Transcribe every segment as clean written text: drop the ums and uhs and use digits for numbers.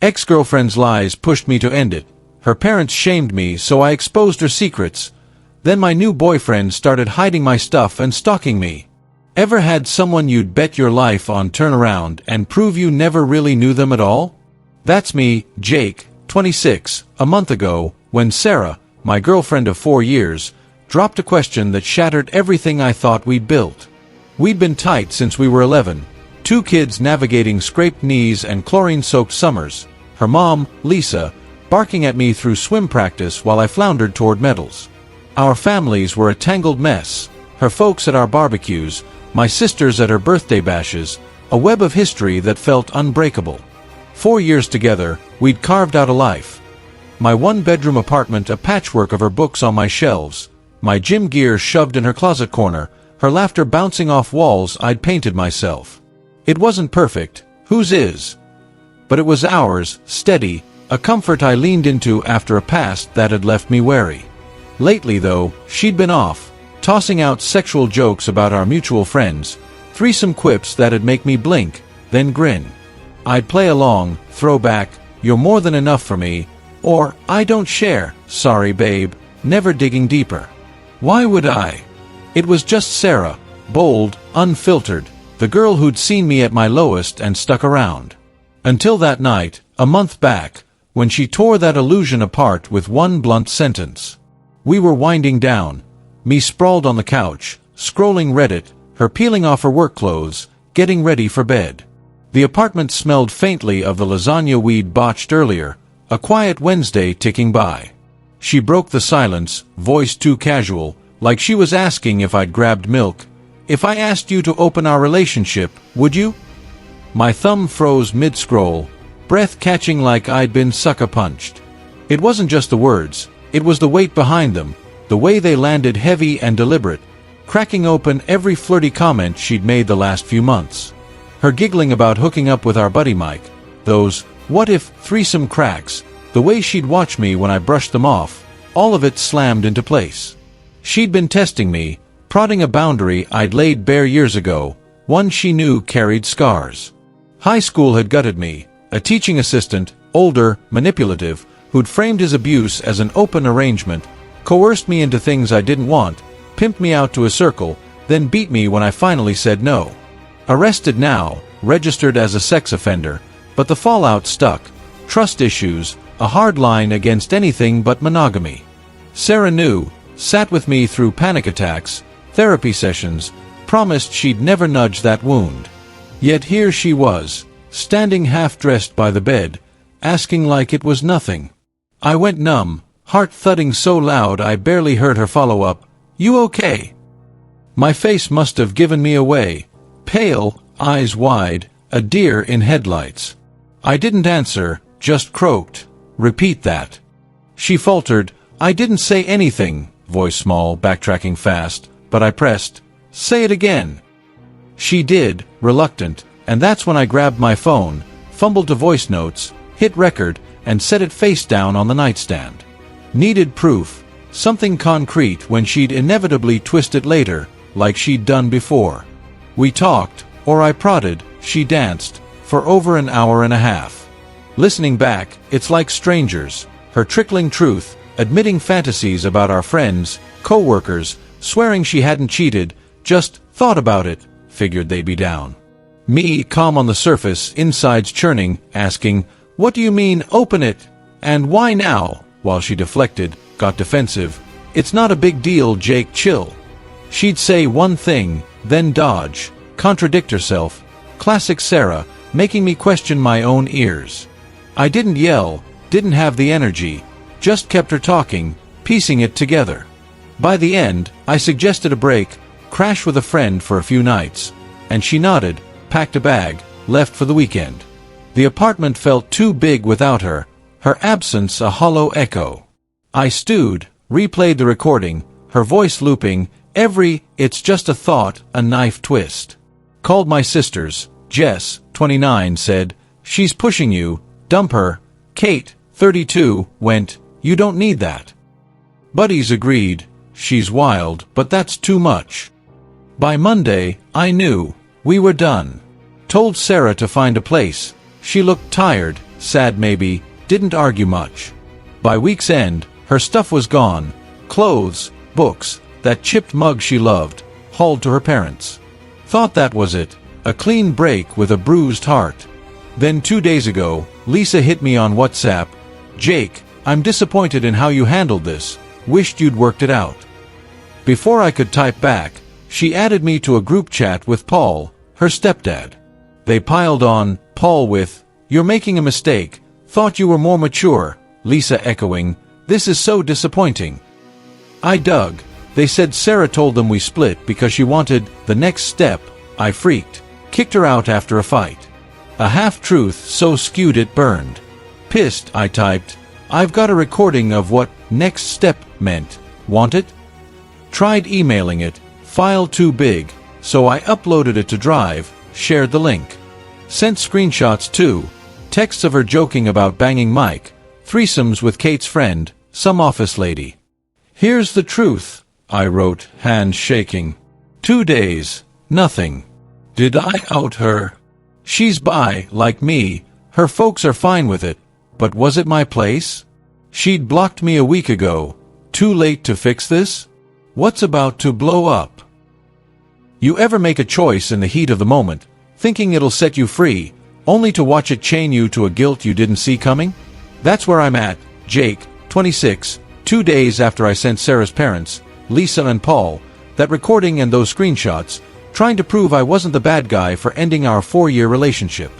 Ex-girlfriend's lies pushed me to end it. Her parents shamed me, so I exposed her secrets. Then my new boyfriend started hiding my stuff and stalking me. Ever had someone you'd bet your life on turn around and prove you never really knew them at all? That's me, Jake, 26, a month ago, when Sarah, my girlfriend of 4 years, dropped a question that shattered everything I thought we'd built. We'd been tight since we were 11, 2 kids navigating scraped knees and chlorine-soaked summers, her mom, Lisa, barking at me through swim practice while I floundered toward medals. Our families were a tangled mess, her folks at our barbecues, my sisters at her birthday bashes, a web of history that felt unbreakable. 4 years together, we'd carved out a life. My one-bedroom apartment a patchwork of her books on my shelves, my gym gear shoved in her closet corner, her laughter bouncing off walls I'd painted myself. It wasn't perfect, whose is? But it was ours, steady, a comfort I leaned into after a past that had left me wary. Lately, though, she'd been off, tossing out sexual jokes about our mutual friends, threesome quips that'd make me blink, then grin. I'd play along, throw back, "You're more than enough for me," or "I don't share, sorry babe," never digging deeper. Why would I? It was just Sarah, bold, unfiltered, the girl who'd seen me at my lowest and stuck around. Until that night, a month back, when she tore that illusion apart with one blunt sentence. We were winding down, me sprawled on the couch, scrolling Reddit, her peeling off her work clothes, getting ready for bed. The apartment smelled faintly of the lasagna we'd botched earlier, a quiet Wednesday ticking by. She broke the silence, voice too casual, like she was asking if I'd grabbed milk. "If I asked you to open our relationship, would you?" My thumb froze mid-scroll, breath catching like I'd been sucker-punched. It wasn't just the words, it was the weight behind them, the way they landed heavy and deliberate, cracking open every flirty comment she'd made the last few months. Her giggling about hooking up with our buddy Mike, those what-if threesome cracks, the way she'd watch me when I brushed them off, all of it slammed into place. She'd been testing me, prodding a boundary I'd laid bare years ago, one she knew carried scars. High school had gutted me, a teaching assistant, older, manipulative, who'd framed his abuse as an open arrangement, coerced me into things I didn't want, pimped me out to a circle, then beat me when I finally said no. Arrested now, registered as a sex offender, but the fallout stuck. Trust issues, a hard line against anything but monogamy. Sarah knew, sat with me through panic attacks, therapy sessions, promised she'd never nudge that wound. Yet here she was, standing half-dressed by the bed, asking like it was nothing. I went numb, heart thudding so loud I barely heard her follow up, "You okay?" My face must have given me away, pale, eyes wide, a deer in headlights. I didn't answer, just croaked, "Repeat that." She faltered, "I didn't say anything," voice small, backtracking fast, but I pressed, "Say it again." She did, reluctant, and that's when I grabbed my phone, fumbled to voice notes, hit record, and set it face down on the nightstand. Needed proof, something concrete when she'd inevitably twist it later, like she'd done before. We talked, or I prodded, she danced, for over an hour and a half. Listening back, it's like strangers, her trickling truth, admitting fantasies about our friends, co-workers, swearing she hadn't cheated, just thought about it, figured they'd be down. Me, calm on the surface, insides churning, asking, "What do you mean, open it? And why now?" While she deflected, got defensive. "It's not a big deal, Jake, chill." She'd say one thing, then dodge, contradict herself. Classic Sarah, making me question my own ears. I didn't yell, didn't have the energy, just kept her talking, piecing it together. By the end, I suggested a break, crash with a friend for a few nights, and she nodded, packed a bag, left for the weekend. The apartment felt too big without her, her absence a hollow echo. I stewed, replayed the recording, her voice looping, every "it's just a thought" a knife twist. Called my sisters. Jess, 29, said, "She's pushing you, dump her." Kate, 32, went, "You don't need that." Buddies agreed, "She's wild, but that's too much." By Monday, I knew, we were done. Told Sarah to find a place. She looked tired, sad maybe, didn't argue much. By week's end, her stuff was gone. Clothes, books, that chipped mug she loved, hauled to her parents. Thought that was it, a clean break with a bruised heart. Then 2 days ago, Lisa hit me on WhatsApp. "Jake, I'm disappointed in how you handled this. Wished you'd worked it out." Before I could type back, she added me to a group chat with Paul, her stepdad. They piled on, Paul with, "You're making a mistake. Thought you were more mature," Lisa echoing, "This is so disappointing." I dug. They said Sarah told them we split because she wanted the next step. I freaked. Kicked her out after a fight. A half-truth so skewed it burned. Pissed, I typed, "I've got a recording of what next step meant. Want it?" Tried emailing it. File too big, so I uploaded it to Drive, shared the link. Sent screenshots too. Texts of her joking about banging Mike. Threesomes with Kate's friend, some office lady. "Here's the truth," I wrote, hands shaking. 2 days. Nothing. Did I out her? She's bi, like me. Her folks are fine with it. But was it my place? She'd blocked me a week ago. Too late to fix this? What's about to blow up? You ever make a choice in the heat of the moment, thinking it'll set you free, only to watch it chain you to a guilt you didn't see coming? That's where I'm at, Jake, 26, 2 days after I sent Sarah's parents, Lisa and Paul, that recording and those screenshots, trying to prove I wasn't the bad guy for ending our 4-year relationship.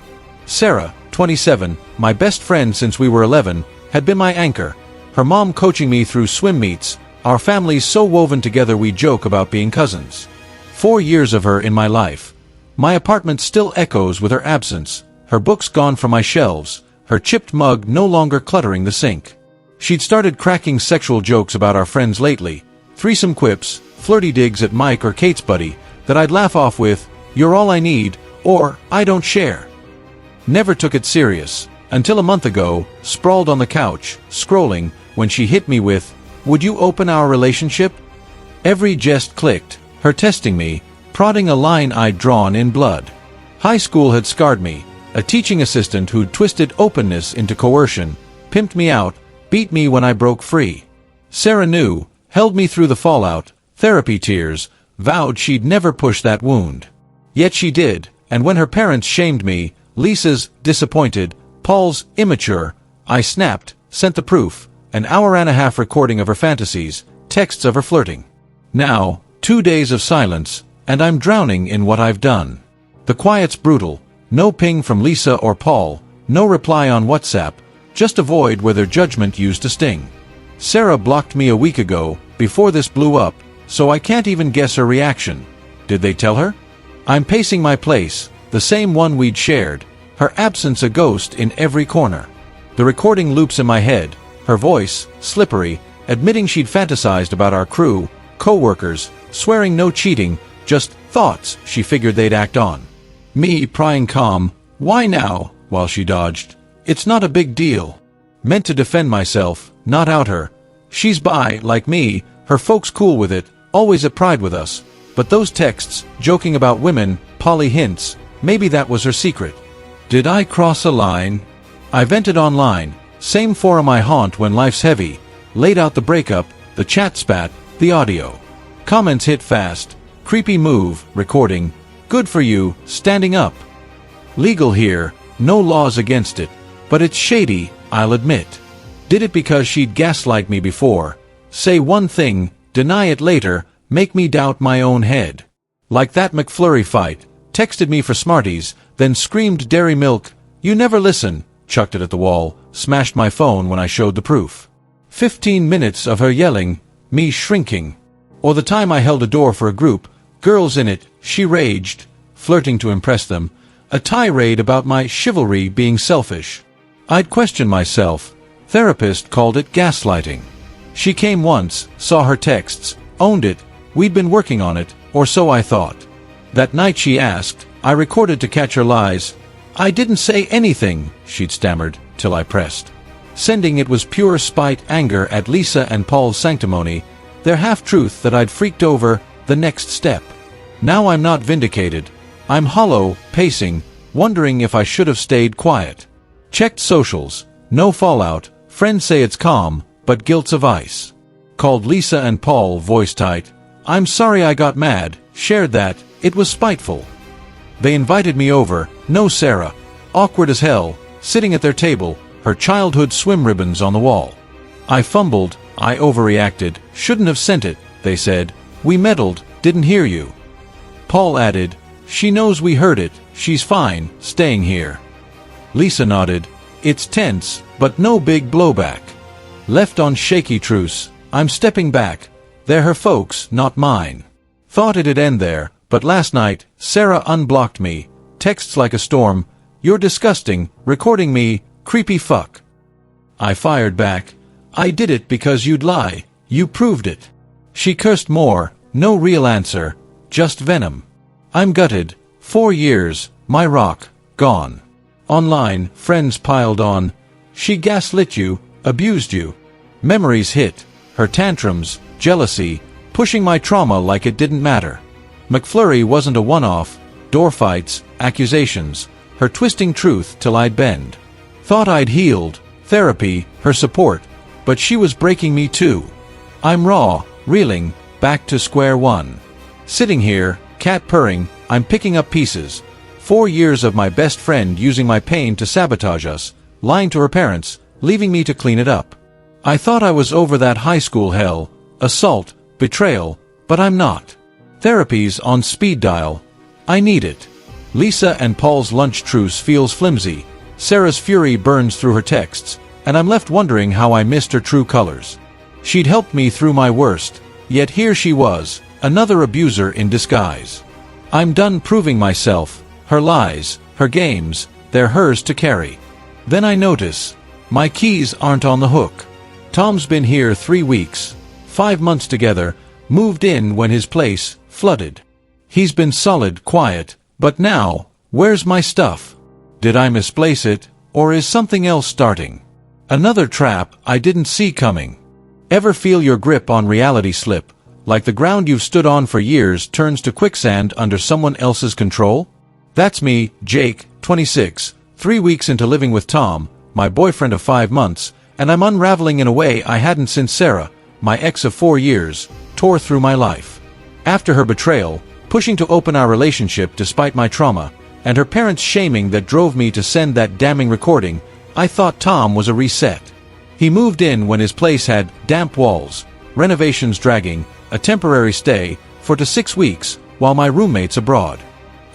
Sarah, 27, my best friend since we were 11, had been my anchor, her mom coaching me through swim meets, our families so woven together we joke about being cousins. 4 years of her in my life. My apartment still echoes with her absence, her books gone from my shelves, her chipped mug no longer cluttering the sink. She'd started cracking sexual jokes about our friends lately, threesome quips, flirty digs at Mike or Kate's buddy, that I'd laugh off with, "You're all I need," or "I don't share." Never took it serious, until a month ago, sprawled on the couch, scrolling, when she hit me with, "Would you open our relationship?" Every jest clicked, her testing me, prodding a line I'd drawn in blood. High school had scarred me, a teaching assistant who'd twisted openness into coercion, pimped me out, beat me when I broke free. Sarah knew, held me through the fallout, therapy tears, vowed she'd never push that wound. Yet she did, and when her parents shamed me, Lisa's disappointed, Paul's immature, I snapped, sent the proof, an hour-and-a-half recording of her fantasies, texts of her flirting. Now, 2 days of silence, and I'm drowning in what I've done. The quiet's brutal, no ping from Lisa or Paul, no reply on WhatsApp, just a void where their judgment used to sting. Sarah blocked me a week ago, before this blew up, so I can't even guess her reaction. Did they tell her? I'm pacing my place, the same one we'd shared, her absence a ghost in every corner. The recording loops in my head, her voice, slippery, admitting she'd fantasized about our crew, co-workers, swearing no cheating, just thoughts she figured they'd act on. Me prying calm, "Why now?" while she dodged. "It's not a big deal." Meant to defend myself, not out her. She's bi, like me, her folks cool with it, always at Pride with us. But those texts, joking about women, poly hints, maybe that was her secret. Did I cross a line? I vented online, same forum I haunt when life's heavy, laid out the breakup, the chat spat, the audio. Comments hit fast, creepy move, recording, good for you, standing up. Legal here, no laws against it, but it's shady, I'll admit. Did it because she'd gaslight me before, say one thing, deny it later, make me doubt my own head. Like that McFlurry fight, texted me for Smarties, then screamed Dairy Milk, "You never listen," chucked it at the wall, smashed my phone when I showed the proof. 15 minutes of her yelling, me shrinking. Or the time I held a door for a group, girls in it, she raged, flirting to impress them, a tirade about my chivalry being selfish. I'd question myself. Therapist called it gaslighting. She came once, saw her texts, owned it, we'd been working on it, or so I thought. That night she asked, I recorded to catch her lies. "I didn't say anything," she'd stammered, till I pressed. Sending it was pure spite, anger at Lisa and Paul's sanctimony, their half-truth that I'd freaked over, the next step. Now I'm not vindicated. I'm hollow, pacing, wondering if I should have stayed quiet. Checked socials. No fallout. Friends say it's calm, but guilt's of ice. Called Lisa and Paul, voice tight. I'm sorry I got mad. Shared that. It was spiteful. They invited me over. No Sarah. Awkward as hell. Sitting at their table. Her childhood swim ribbons on the wall. I fumbled. I overreacted. Shouldn't have sent it, they said. We meddled. Didn't hear you. Paul added. She knows we heard it. She's fine, staying here. Lisa nodded. It's tense, but no big blowback. Left on shaky truce. I'm stepping back. They're her folks, not mine. Thought it'd end there, but last night, Sarah unblocked me. Texts like a storm. You're disgusting, recording me, creepy fuck. I fired back. I did it because you'd lie. You proved it. She cursed more. No real answer. Just venom. I'm gutted. 4 years. My rock. Gone. Online, friends piled on. She gaslit you. Abused you. Memories hit. Her tantrums. Jealousy. Pushing my trauma like it didn't matter. McFlurry wasn't a one-off. Door fights. Accusations. Her twisting truth till I'd bend. Thought I'd healed. Therapy. Her support. But she was breaking me too. I'm raw, reeling, back to square one. Sitting here, cat purring, I'm picking up pieces. 4 years of my best friend using my pain to sabotage us, lying to her parents, leaving me to clean it up. I thought I was over that high school hell, assault, betrayal, but I'm not. Therapy's on speed dial. I need it. Lisa and Paul's lunch truce feels flimsy. Sarah's fury burns through her texts, and I'm left wondering how I missed her true colors. She'd helped me through my worst, yet here she was, another abuser in disguise. I'm done proving myself. Her lies, her games, they're hers to carry. Then I notice, my keys aren't on the hook. Tom's been here 3 weeks, 5 months together, moved in when his place flooded. He's been solid, quiet, but now, where's my stuff? Did I misplace it, or is something else starting? Another trap I didn't see coming. Ever feel your grip on reality slip, like the ground you've stood on for years turns to quicksand under someone else's control? That's me, Jake, 26, 3 weeks into living with Tom, my boyfriend of 5 months, and I'm unraveling in a way I hadn't since Sarah, my ex of 4 years, tore through my life. After her betrayal, pushing to open our relationship despite my trauma, and her parents' shaming that drove me to send that damning recording, I thought Tom was a reset. He moved in when his place had damp walls, renovations dragging, a temporary stay, for 6 weeks, while my roommate's abroad.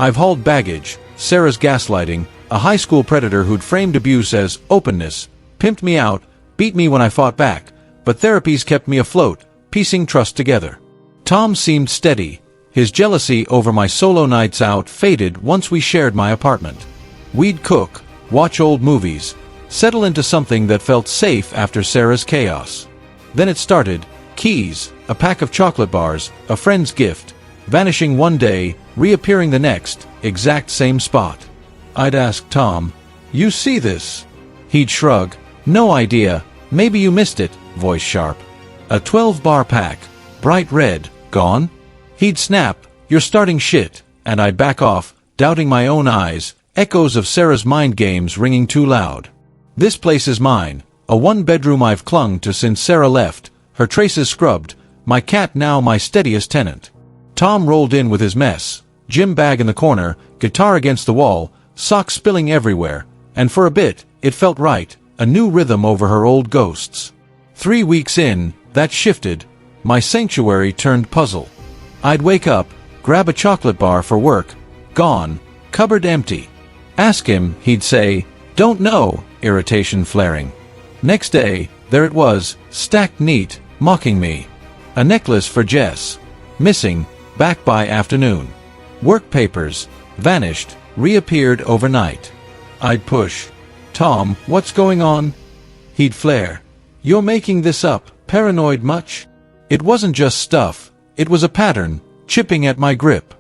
I've hauled baggage, Sarah's gaslighting, a high school predator who'd framed abuse as openness, pimped me out, beat me when I fought back, but therapy's kept me afloat, piecing trust together. Tom seemed steady. His jealousy over my solo nights out faded once we shared my apartment. We'd cook, watch old movies, settle into something that felt safe after Sarah's chaos. Then it started. Keys, a pack of chocolate bars, a friend's gift, vanishing one day, reappearing the next, exact same spot. I'd ask Tom, "You see this?" He'd shrug, "No idea, maybe you missed it," voice sharp. A 12-bar pack, bright red, gone? He'd snap, "You're starting shit," and I'd back off, doubting my own eyes, echoes of Sarah's mind games ringing too loud. This place is mine, a one-bedroom I've clung to since Sarah left, her traces scrubbed, my cat now my steadiest tenant. Tom rolled in with his mess, gym bag in the corner, guitar against the wall, socks spilling everywhere, and for a bit, it felt right, a new rhythm over her old ghosts. 3 weeks in, that shifted. My sanctuary turned puzzle. I'd wake up, grab a chocolate bar for work, gone, cupboard empty. Ask him, he'd say, "Don't know," irritation flaring. Next day, there it was, stacked neat, mocking me. A necklace for Jess. Missing, back by afternoon. Work papers, vanished, reappeared overnight. I'd push. "Tom, what's going on?" He'd flare. "You're making this up, paranoid much?" It wasn't just stuff, it was a pattern, chipping at my grip.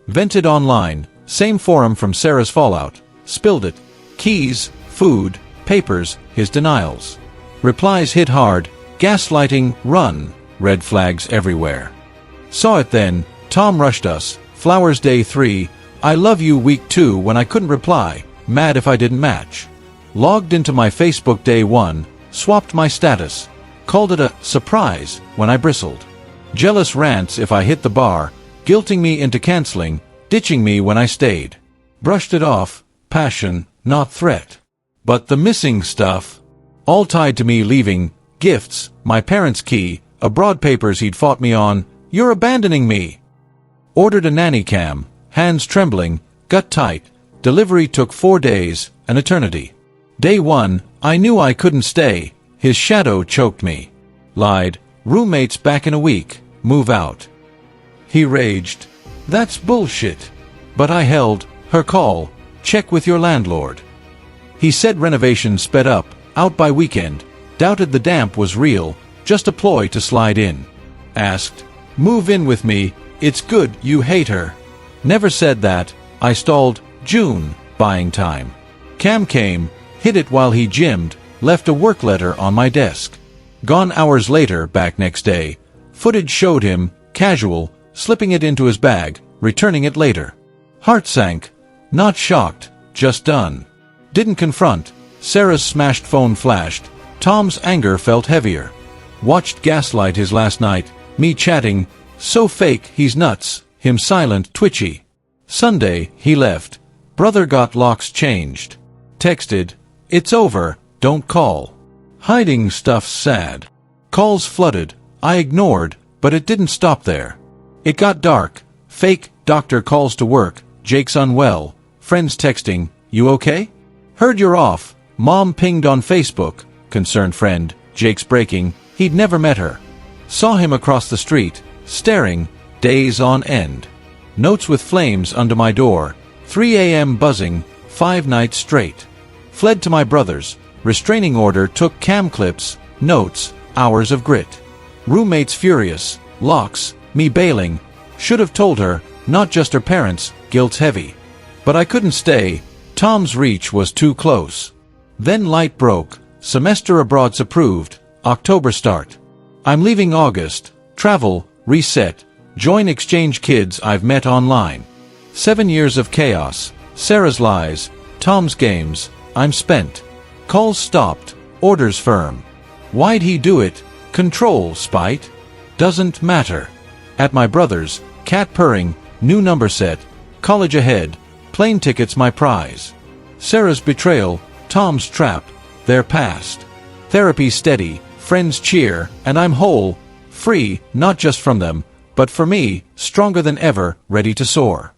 Vented online, same forum from Sarah's fallout, spilled it. Keys, food, papers, his denials. Replies hit hard, gaslighting, run, red flags everywhere. Saw it then, Tom rushed us, flowers day 3, I love you week 2 when I couldn't reply, mad if I didn't match. Logged into my Facebook day one, swapped my status, called it a surprise when I bristled. Jealous rants if I hit the bar, guilting me into canceling, ditching me when I stayed. Brushed it off, passion, not threat. But the missing stuff, all tied to me leaving, gifts, my parents' key, abroad papers he'd fought me on, you're abandoning me. Ordered a nanny cam, hands trembling, gut tight, delivery took 4 days, an eternity. Day one, I knew I couldn't stay, his shadow choked me. Lied, roommates back in a week, move out. He raged, that's bullshit. But I held, her call, check with your landlord. He said renovation sped up, out by weekend, doubted the damp was real, just a ploy to slide in. Asked, move in with me, it's good you hate her. Never said that, I stalled, June, buying time. Cam came, hid it while he gymmed, left a work letter on my desk. Gone hours later, back next day. Footage showed him, casual, slipping it into his bag, returning it later. Heart sank, not shocked, just done. Didn't confront, Sarah's smashed phone flashed, Tom's anger felt heavier. Watched gaslight his last night, me chatting, so fake he's nuts, him silent, twitchy. Sunday, he left, brother got locks changed. Texted, it's over, don't call. Hiding stuff's sad. Calls flooded, I ignored, but it didn't stop there. It got dark, fake, doctor calls to work, Jake's unwell, friends texting, you okay? Heard you're off, mom pinged on Facebook, concerned friend, Jake's breaking, he'd never met her. Saw him across the street, staring, days on end. Notes with flames under my door, 3 a.m. buzzing, 5 nights straight. Fled to my brother's, restraining order took cam clips, notes, hours of grit. Roommates furious, locks, me bailing, should have told her, not just her parents, guilt's heavy. But I couldn't stay, Tom's reach was too close. Then light broke, semester abroad's approved, October start. I'm leaving August, travel, reset, join exchange kids I've met online. 7 years of chaos, Sarah's lies, Tom's games, I'm spent. Calls stopped, orders firm. Why'd he do it? Control, spite? Doesn't matter. At my brother's, cat purring, new number set, college ahead, plane tickets my prize. Sarah's betrayal, Tom's trap, they're past. Therapy steady, friends cheer, and I'm whole, free, not just from them, but for me, stronger than ever, ready to soar.